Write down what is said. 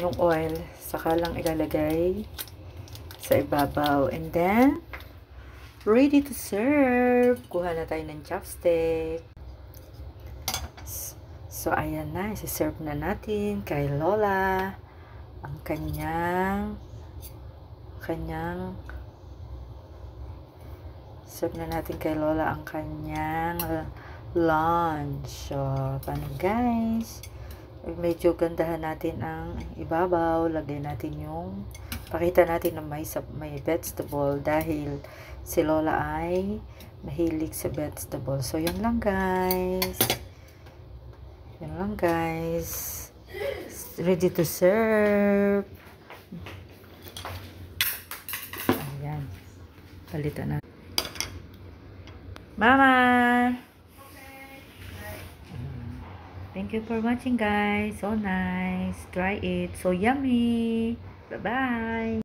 yung oil. Saka lang ilalagay sa ibabaw. And then, ready to serve. Kuha na tayo ng chopstick. So, ayan na. Isi-serve na natin kay Lola ang kanyang serve na natin kay Lola ang kanyang lunch. So, paano guys? Medyo gandahan natin ang ibabaw. Lagay natin yung pakita natin na may vegetable dahil si Lola ay mahilig sa vegetable. So, yun lang guys. Yun lang guys. Ready to serve. Ayan. Palitan natin. Mama! Thank you for watching guys. So nice. Try it. So yummy. Bye-bye.